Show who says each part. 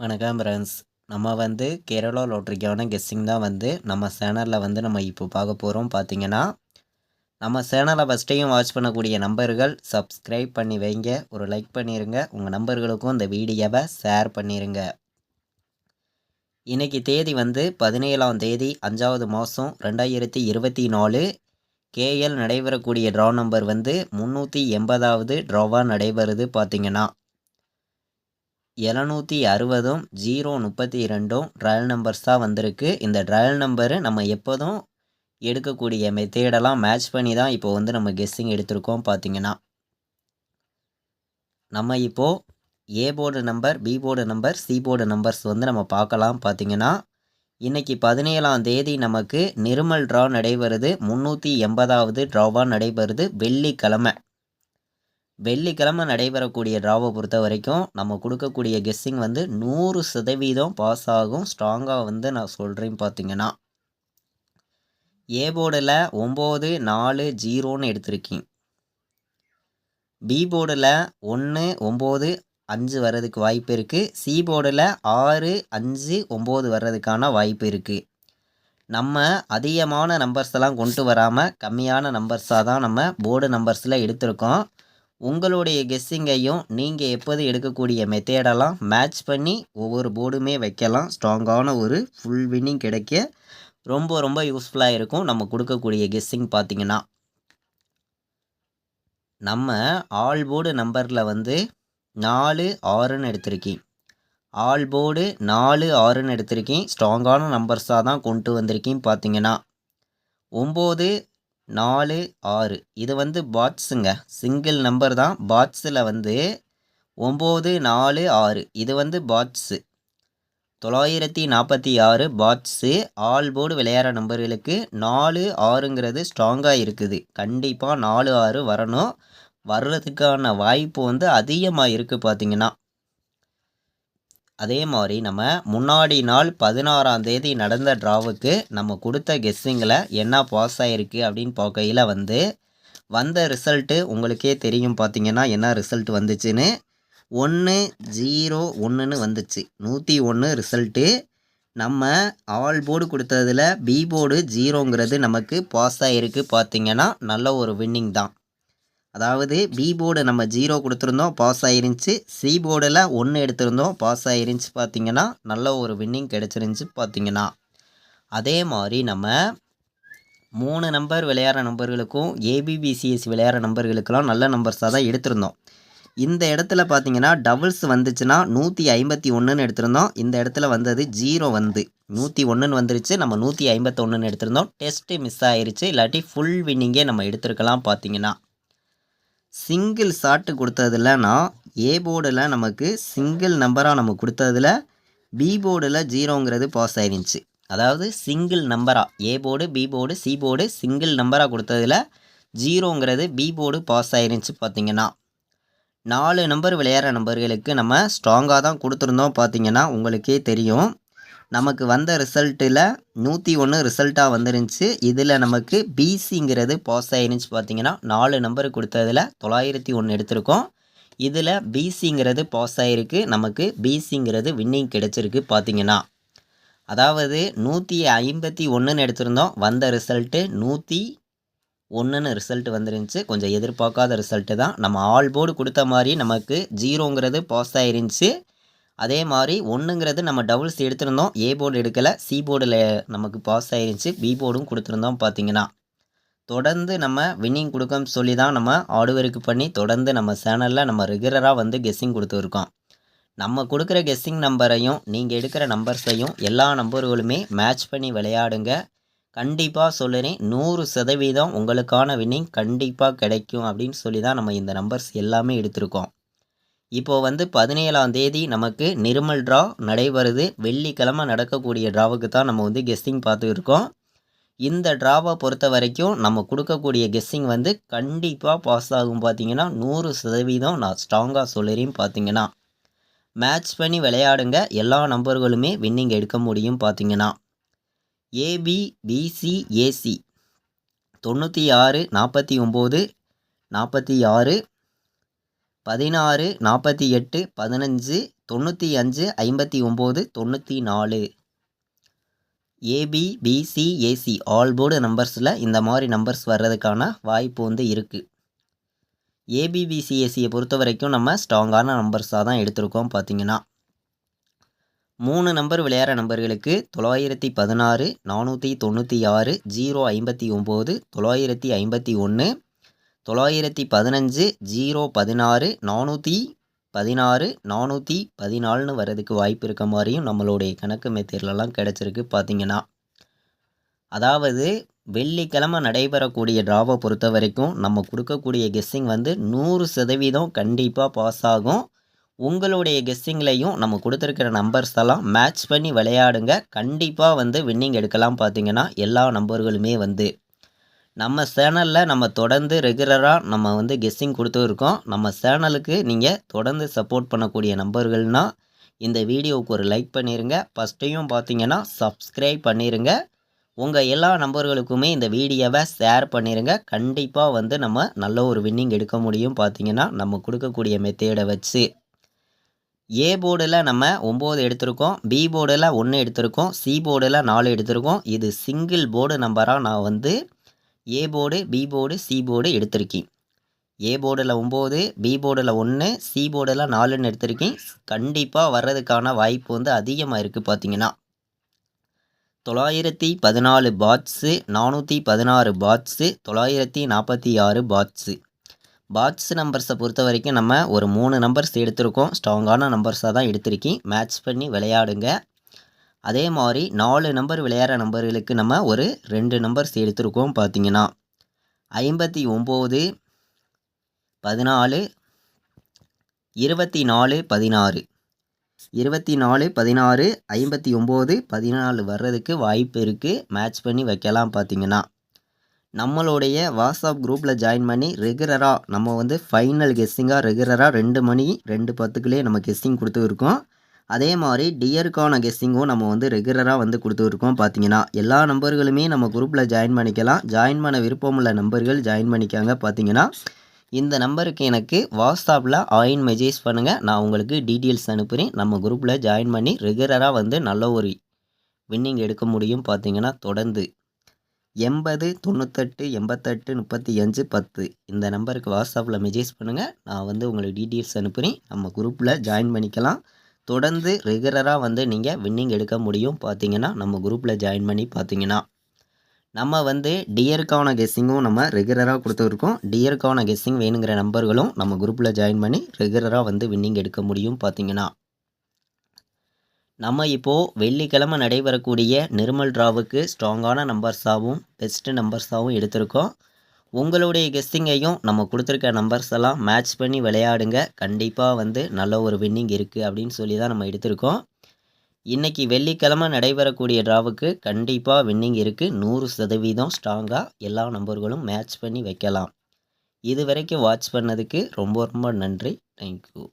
Speaker 1: வணக்கம் ஃப்ரெண்ட்ஸ். நம்ம கேரளா லாட்ரிக்கான கெஸ்ஸிங் தான் நம்ம சேனலில் நம்ம இப்போ பார்க்க போகிறோம். பார்த்தீங்கன்னா நம்ம சேனலை ஃபஸ்ட் டைம் வாட்ச் பண்ணக்கூடிய நம்பர்கள் சப்ஸ்கிரைப் பண்ணி வைங்க, ஒரு லைக் பண்ணிடுங்க, உங்கள் நம்பர்களுக்கும் இந்த வீடியோவை ஷேர் பண்ணிடுங்க. இன்றைக்கி தேதி 17ஆம் தேதி 5வது மாதம் 2024. கேஎல் நடைபெறக்கூடிய ட்ரா நம்பர் 380வது ட்ராவாக நடைபெறுது. பார்த்தீங்கன்னா 760ம் 032ம் ட்ரையல் நம்பர்ஸ் தான் வந்திருக்கு. இந்த ட்ரையல் நம்பரு நம்ம எப்போதும் எடுக்கக்கூடிய மெத்தேடெல்லாம் மேட்ச் பண்ணி தான் இப்போ நம்ம கெஸ்ஸிங் எடுத்திருக்கோம். பார்த்தீங்கன்னா நம்ம இப்போது A board number, B board number, C board numbers நம்ம பார்க்கலாம். பார்த்தீங்கன்னா இன்றைக்கி 17ஆம் தேதி நமக்கு நிர்மல் ட்ரா நடைபெறுது. 380வது ட்ராவாக நடைபெறுது. வெள்ளிக்கிழமை நடைபெறக்கூடிய ட்ராவை பொறுத்த வரைக்கும் நம்ம கொடுக்கக்கூடிய கெஸ்ஸிங் 100% பாஸ் ஆகும். ஸ்ட்ராங்காக நான் சொல்கிறேன். பார்த்தீங்கன்னா ஏ போர்டில் 940ன்னு எடுத்திருக்கேன். பி போர்டில் 195 வர்றதுக்கு வாய்ப்பு இருக்குது. சி போர்டில் 659 வர்றதுக்கான வாய்ப்பு இருக்குது. நம்ம அதிகமான நம்பர்ஸ் எல்லாம் கொண்டு வராமல் கம்மியான நம்பர்ஸாக தான் நம்ம போர்டு நம்பர்ஸில் எடுத்திருக்கோம். உங்களுடைய கெஸ்ஸிங்கையும் நீங்கள் எப்போது எடுக்கக்கூடிய மெத்தேடெல்லாம் மேட்ச் பண்ணி ஒவ்வொரு போர்டுமே வைக்கலாம். ஸ்ட்ராங்கான ஒரு ஃபுல் வின்னிங் கிடைக்க ரொம்ப யூஸ்ஃபுல்லாக இருக்கும் நம்ம கொடுக்கக்கூடிய கெஸ்ஸிங். பார்த்தீங்கன்னா நம்ம ஆல் போர்டு நம்பரில் 4-6ன்னு எடுத்திருக்கேன். ஆல் போர்டு 4-6ன்னு எடுத்திருக்கேன். ஸ்ட்ராங்கான நம்பர்ஸாக தான் கொண்டு வந்திருக்கேன். பார்த்தீங்கன்னா 9-4-6 இது பாட்ஸுங்க, சிங்கிள் நம்பர் தான். பாட்ஸில் 9-4-6 இது பாட்ஸு 946 பாட்ஸு. ஆல் போர்டு விளையாடுற நம்பர்களுக்கு 4-6ங்கிறது ஸ்ட்ராங்காக இருக்குது. கண்டிப்பாக 4-6 வரணும். வர்றதுக்கான வாய்ப்பு அதிகமாக இருக்குது. பார்த்தீங்கன்னா அதே மாதிரி நம்ம முன்னாடி நாள் 16ஆம் தேதி நடந்த ட்ராவுக்கு நம்ம கொடுத்த கெஸ்ஸிங்கில் என்ன பாஸ் ஆகிருக்கு அப்படின்னு பார்க்கையில் வந்த ரிசல்ட்டு உங்களுக்கே தெரியும். பார்த்தீங்கன்னா என்ன ரிசல்ட் வந்துச்சுன்னு 101ன்னு வந்துச்சு. 101 ரிசல்ட்டு. நம்ம ஆல் போர்டு கொடுத்ததில் பி போர்டு 0ங்கிறது நமக்கு பாஸ் ஆகிருக்கு. பார்த்தீங்கன்னா நல்ல ஒரு வின்னிங் தான். அதாவது பி போர்டு நம்ம 0 கொடுத்துருந்தோம், பாஸ் ஆகிருந்துச்சு. சி போர்டில் 1 எடுத்திருந்தோம், பாஸ் ஆகிருந்துச்சு. பார்த்தீங்கன்னா நல்ல ஒரு வின்னிங் கிடச்சிருந்துச்சு. பார்த்தீங்கன்னா அதே மாதிரி நம்ம 3 நம்பர் விளையாடுற நம்பர்களுக்கும் ஏபிபிசிஎஸ் விளையாடுற நம்பர்களுக்கெல்லாம் நல்ல நம்பர்ஸாக தான் எடுத்திருந்தோம். இந்த இடத்துல பார்த்தீங்கன்னா டபுள்ஸ் வந்துச்சுன்னா 151ன்னு எடுத்திருந்தோம். இந்த இடத்துல வந்தது 0 101ன்னு வந்துருச்சு. நம்ம 151ன்னு எடுத்திருந்தோம். டெஸ்ட்டு மிஸ் ஆயிருச்சு. இல்லாட்டி ஃபுல் வின்னிங்கே நம்ம எடுத்திருக்கலாம். பார்த்தீங்கன்னா சிங்கிள் ஷாட்டு கொடுத்ததில் நான் ஏ போர்டில் நமக்கு சிங்கிள் நம்பராக நம்ம கொடுத்ததில் பி போர்டில் 0ங்கிறது பாஸ் ஆயிருந்துச்சு. அதாவது சிங்கிள் நம்பராக A board, B board, C board single நம்பராக கொடுத்ததில் 0ங்கிறது பி போர்டு பாஸ் ஆயிருந்துச்சு. பார்த்தீங்கன்னா 4 நம்பர் விளையாடுற நம்பர்களுக்கு நம்ம ஸ்ட்ராங்காக தான் கொடுத்துருந்தோம். பார்த்தீங்கன்னா உங்களுக்கே தெரியும். நமக்கு வந்த ரிசல்ட்டில் 101 ரிசல்ட்டாக வந்துருந்துச்சு. இதில் நமக்கு பிசிங்கிறது பாஸ் ஆயிருந்துச்சு. பார்த்தீங்கன்னா 4 நம்பர் கொடுத்ததில் 901 எடுத்திருக்கோம். இதில் பிசிங்கிறது பாஸ் ஆகிருக்கு. நமக்கு பிசிங்கிறது வின்னிங் கிடச்சிருக்கு. பார்த்தீங்கன்னா அதாவது 151ன்னு எடுத்திருந்தோம். வந்த ரிசல்ட்டு 101ன்னு ரிசல்ட் வந்துருந்துச்சு. கொஞ்சம் எதிர்பார்க்காத ரிசல்ட்டு தான். நம்ம ஆல் போர்டு கொடுத்த மாதிரி நமக்கு 0ங்கிறது பாஸ் ஆயிருந்துச்சு. அதே மாதிரி 1ங்கிறது நம்ம டபுள்ஸ் எடுத்திருந்தோம். ஏ போர்டு எடுக்கலை. சி போர்டில் நமக்கு பாஸ் ஆயிருந்துச்சு. பி போர்டும் கொடுத்துருந்தோம். பார்த்தீங்கன்னா தொடர்ந்து நம்ம வின்னிங் கொடுக்கன்னு சொல்லி தான் நம்ம ஆர்டருக்கு பண்ணி தொடர்ந்து நம்ம சேனலில் நம்ம ரெகுலராக கெஸ்ஸிங் கொடுத்துருக்கோம். நம்ம கொடுக்குற கெஸ்ஸிங் நம்பரையும் நீங்கள் எடுக்கிற நம்பர்ஸையும் எல்லா நம்பர்களுமே மேட்ச் பண்ணி விளையாடுங்க. கண்டிப்பாக சொல்லுறேன், 100% உங்களுக்கான வின்னிங் கண்டிப்பாக கிடைக்கும் அப்படின்னு சொல்லி தான் நம்ம இந்த நம்பர்ஸ் எல்லாமே எடுத்திருக்கோம். இப்போது 17ஆம் தேதி நமக்கு நிர்மல் ட்ரா நடைபெறுது. வெள்ளிக்கிழமை நடக்கக்கூடிய ட்ராவுக்கு தான் நம்ம கெஸ்ஸிங் பார்த்துருக்கோம். இந்த ட்ராவை பொறுத்த வரைக்கும் நம்ம கொடுக்கக்கூடிய கெஸ்ஸிங் கண்டிப்பாக பாஸ் ஆகும். பார்த்தீங்கன்னா 100% நான் ஸ்ட்ராங்காக சொல்லுறேன். பார்த்தீங்கன்னா மேட்ச் பண்ணி விளையாடுங்க. எல்லா நம்பர்களுமே வின்னிங் எடுக்க முடியும். பார்த்தீங்கன்னா AB, BC, AC 96 49 46 16 48 15 95 59 94. AB BC AC all board நம்பர்ஸில் இந்த மாதிரி நம்பர்ஸ் வர்றதுக்கான வாய்ப்பு வந்து இருக்குது. ஏபிபிசிஎஸ்சியை பொறுத்த வரைக்கும் நம்ம ஸ்ட்ராங்கான நம்பர்ஸாக தான் எடுத்திருக்கோம். பார்த்தீங்கன்னா 3 நம்பர் விளையாடுற நம்பர்களுக்கு 916 496 059 951 915 016 416 414 வர்றதுக்கு வாய்ப்பு இருக்க மாதிரியும் நம்மளுடைய கணக்கு மெத்தேட்லலாம் கிடச்சிருக்கு. பார்த்தீங்கன்னா அதாவது வெள்ளிக்கிழமை நடைபெறக்கூடிய டிராவை பொறுத்த வரைக்கும் நம்ம கொடுக்கக்கூடிய கெஸ்ஸிங் வந்து 100% கண்டிப்பாக பாஸ் ஆகும். உங்களுடைய கெஸ்ஸிங்லையும் நம்ம கொடுத்துருக்கிற நம்பர்ஸ் எல்லாம் மேட்ச் பண்ணி விளையாடுங்க. கண்டிப்பாக வந்து வின்னிங் எடுக்கலாம். பார்த்தீங்கன்னா எல்லா நம்பர்களுமே வந்து நம்ம சேனலில் நம்ம தொடர்ந்து ரெகுலராக நம்ம வந்து கெஸ்ஸிங் கொடுத்துருக்கோம். நம்ம சேனலுக்கு நீங்கள் தொடர்ந்து சப்போர்ட் பண்ணக்கூடிய நம்பர்கள்னால் இந்த வீடியோவுக்கு ஒரு லைக் பண்ணிடுங்க. ஃபஸ்ட்டையும் பார்த்தீங்கன்னா சப்ஸ்கிரைப் பண்ணிடுங்க. உங்கள் எல்லா நம்பர்களுக்குமே இந்த வீடியோவை ஷேர் பண்ணிடுங்க. கண்டிப்பாக வந்து நம்ம நல்ல ஒரு வின்னிங் எடுக்க முடியும். பார்த்தீங்கன்னா நம்ம கொடுக்கக்கூடிய மெத்தேடை வச்சு ஏ போர்டில் நம்ம 9 எடுத்திருக்கோம், பி போர்டில் 1 எடுத்திருக்கோம், சி போர்டில் 4 எடுத்திருக்கோம். இது சிங்கிள் போர்டு நம்பராக நான் வந்து A board B board C board எடுத்திருக்கேன். ஏ போர்டில் 9, பி போர்டில் 1, சி போர்டில் 4ன்னு எடுத்திருக்கேன். கண்டிப்பாக வர்றதுக்கான வாய்ப்பு வந்து அதிகமாக இருக்குது. பார்த்தீங்கன்னா 914 பாட்ஸு, 416 பாட்ஸு, 946 பாட்ஸு. பாட்ஸ் நம்பர்ஸை பொறுத்த வரைக்கும் நம்ம ஒரு 3 நம்பர்ஸ் எடுத்திருக்கோம். ஸ்ட்ராங்கான நம்பர்ஸாக தான் எடுத்திருக்கேன். மேட்ச் பண்ணி விளையாடுங்க. அதே மாதிரி 4 நம்பர் விளையாடுற நம்பர்களுக்கு நம்ம ஒரு 2 நம்பர்ஸ் எடுத்திருக்கோம். பார்த்தீங்கன்னா 59 14 24 16 24 16 59 14 வர்றதுக்கு வாய்ப்பு இருக்குது. மேட்ச் பண்ணி வைக்கலாம். பார்த்தீங்கன்னா நம்மளுடைய வாட்ஸ்அப் குரூப்பில் ஜாயின் பண்ணி ரெகுலராக நம்ம வந்து ஃபைனல் கெஸ்ஸிங்காக ரெகுலராக 2 மணி 2:10க்குள்ளே நம்ம கெஸ்ஸிங் கொடுத்துருக்கோம். அதே மாதிரி டியருக்கான கெஸ்ஸிங்கும் நம்ம வந்து ரெகுலராக வந்து கொடுத்துருக்கோம். பார்த்தீங்கன்னா எல்லா நம்பர்களுமே நம்ம குரூப்பில் ஜாயின் பண்ணிக்கலாம். ஜாயின் பண்ண விருப்பமுள்ள நம்பர்கள் ஜாயின் பண்ணிக்காங்க. பார்த்தீங்கன்னா இந்த நம்பருக்கு எனக்கு வாட்ஸ்அப்பில் ஆயின் மெசேஜ் பண்ணுங்கள். நான் உங்களுக்கு டீட்டெயில்ஸ் அனுப்புகிறேன். நம்ம குரூப்பில் ஜாயின் பண்ணி ரெகுலராக வந்து நல்ல ஒரு வின்னிங் எடுக்க முடியும். பார்த்தீங்கன்னா தொடர்ந்து 80 98 88 35 10 இந்த நம்பருக்கு வாட்ஸ்அப்பில் மெசேஜ் பண்ணுங்கள். நான் வந்து உங்களுக்கு டீட்டெயில்ஸ் அனுப்புகிறேன். நம்ம குரூப்பில் ஜாயின் பண்ணிக்கலாம். தொடர்ந்து ரெகுலராக வந்து நீங்கள் வின்னிங் எடுக்க முடியும். பார்த்தீங்கன்னா நம்ம குரூப்பில் ஜாயின் பண்ணி பார்த்தீங்கன்னா நம்ம வந்து டியருக்கான கெஸ்ஸிங்கும் நம்ம ரெகுலராக கொடுத்துருக்கோம். டியருக்கான கெஸ்ஸிங் வேணுங்கிற நம்பர்களும் நம்ம குரூப்பில் ஜாயின் பண்ணி ரெகுலராக வந்து வின்னிங் எடுக்க முடியும். பார்த்தீங்கன்னா நம்ம இப்போது வெள்ளிக்கிழமை நடைபெறக்கூடிய நிர்மல் டிராவுக்கு ஸ்ட்ராங்கான நம்பர்ஸாகவும் பெஸ்ட்டு நம்பர்ஸாகவும் எடுத்திருக்கோம். உங்களுடைய கெஸ்ஸிங்கையும் நம்ம கொடுத்துருக்க நம்பர்ஸ் எல்லாம் மேட்ச் பண்ணி விளையாடுங்க. கண்டிப்பாக வந்து நல்ல ஒரு வின்னிங் இருக்குது அப்படின்னு சொல்லி தான் நம்ம எடுத்திருக்கோம். இன்றைக்கி வெள்ளிக்கிழமை நடைபெறக்கூடிய டிராவுக்கு கண்டிப்பாக வின்னிங் இருக்குது. 100% ஸ்ட்ராங்காக எல்லா நம்பர்களும் மேட்ச் பண்ணி வைக்கலாம். இது வரைக்கும் வாட்ச் பண்ணதுக்கு ரொம்ப ரொம்ப நன்றி. தேங்க்யூ.